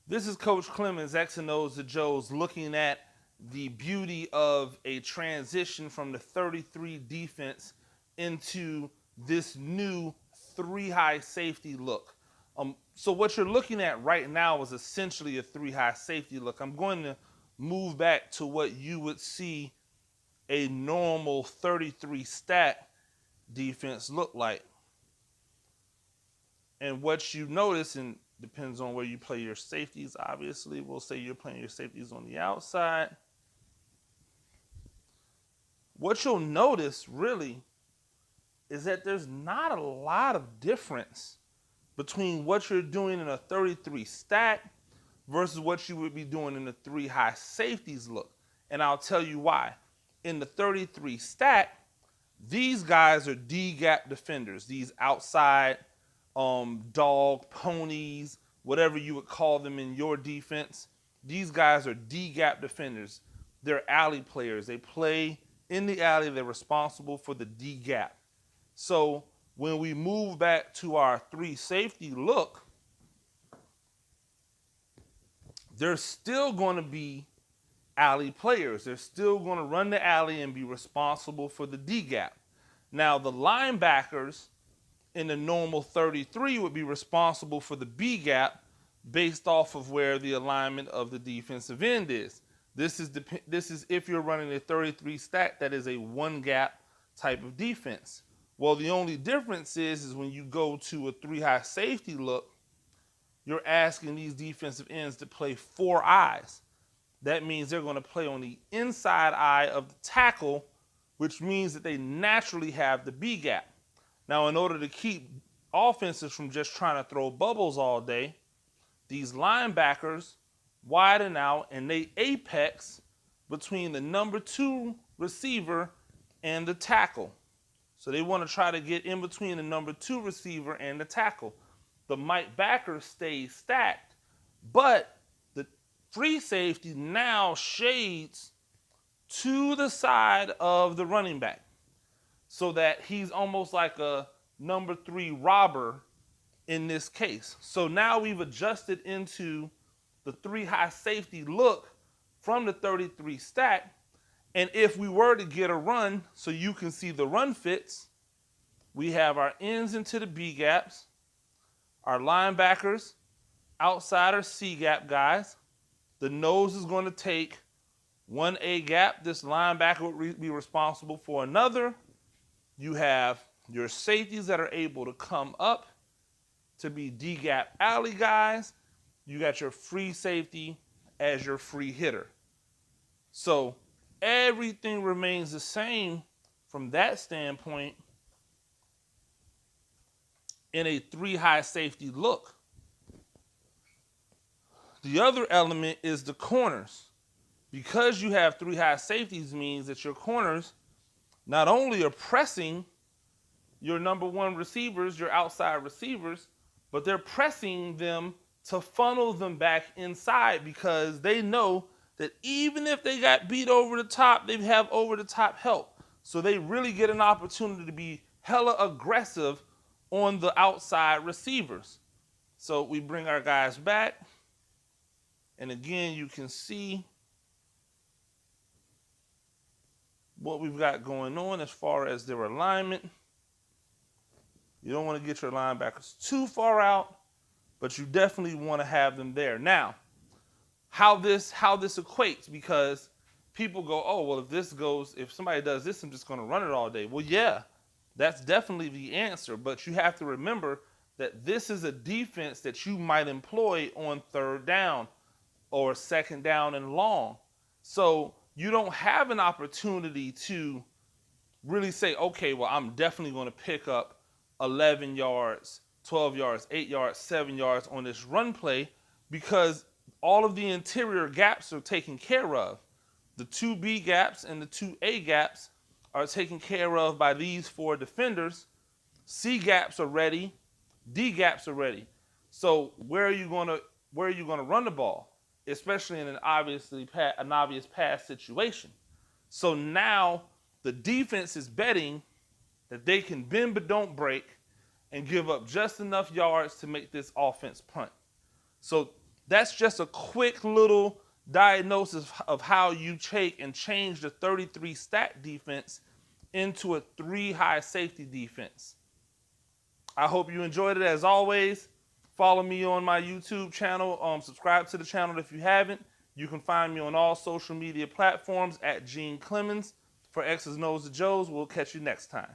This is Coach Clemens, X&O The Joes, looking at the beauty of a transition from the 33 defense into this new three high safety look. So what you're looking at right now is essentially a three high safety look. I'm going to move back to what you would see a normal 33 stack defense look like. And what you notice, and depends on where you play your safeties, obviously. We'll say you're playing your safeties on the outside. What you'll notice, really, is that there's not a lot of difference between what you're doing in a 33 stack versus what you would be doing in a three high safeties look. And I'll tell you why. In the 33 stack, these guys are D-gap defenders, these outside dog, ponies, whatever you would call them in your defense. These guys are D-gap defenders. They're alley players. They play in the alley. They're responsible for the D-gap. So when we move back to our three safety look, they're still going to be alley players. They're still going to run the alley and be responsible for the D-gap. Now, the linebackers in the normal 33 would be responsible for the B gap based off of where the alignment of the defensive end is. This is if you're running a 33 stack that is a one gap type of defense. Well, the only difference is when you go to a three high safety look, you're asking these defensive ends to play four eyes. That means they're going to play on the inside eye of the tackle, which means that they naturally have the B gap. Now, in order to keep offenses from just trying to throw bubbles all day, these linebackers widen out and they apex between the number 2 receiver and the tackle. So they want to try to get in between the number 2 receiver and the tackle. The Mike backer stays stacked, but the free safety now shades to the side of the running back, so that he's almost like a number 3 robber in this case. So now we've adjusted into the three high safety look from the 33 stack. And if we were to get a run, so you can see the run fits, we have our ends into the B gaps, our linebackers, outsider C gap guys. The nose is going to take one A gap. This linebacker would be responsible for another. You have your safeties that are able to come up to be D-gap alley guys. You got your free safety as your free hitter. So everything remains the same from that standpoint in a three high safety look. The other element is the corners. Because you have three high safeties means that your corners not only are pressing your number 1 receivers, your outside receivers, but they're pressing them to funnel them back inside, because they know that even if they got beat over the top, they have over the top help. So they really get an opportunity to be hella aggressive on the outside receivers. So we bring our guys back, and again, you can see what we've got going on as far as their alignment. You don't want to get your linebackers too far out, but you definitely want to have them there. Now, how this equates, because people go, oh, well, if somebody does this, I'm just going to run it all day. Well, yeah, that's definitely the answer, but you have to remember that this is a defense that you might employ on 3rd down or 2nd down and long. So you don't have an opportunity to really say, okay, well, I'm definitely going to pick up 11 yards, 12 yards, 8 yards, 7 yards on this run play, because all of the interior gaps are taken care of. The 2 B gaps and the 2 A gaps are taken care of by these 4 defenders. C gaps are ready, D gaps are ready. So where are you going to run the ball? Especially in an obvious pass situation. So now the defense is betting that they can bend but don't break and give up just enough yards to make this offense punt. So That's just a quick little diagnosis of how you take and change the 33 stat defense into a 3 high safety defense. I hope you enjoyed it. As always, follow me on my YouTube channel. Subscribe to the channel if you haven't. You can find me on all social media platforms at Gene Clemens. For X's and O's The Joes, we'll catch you next time.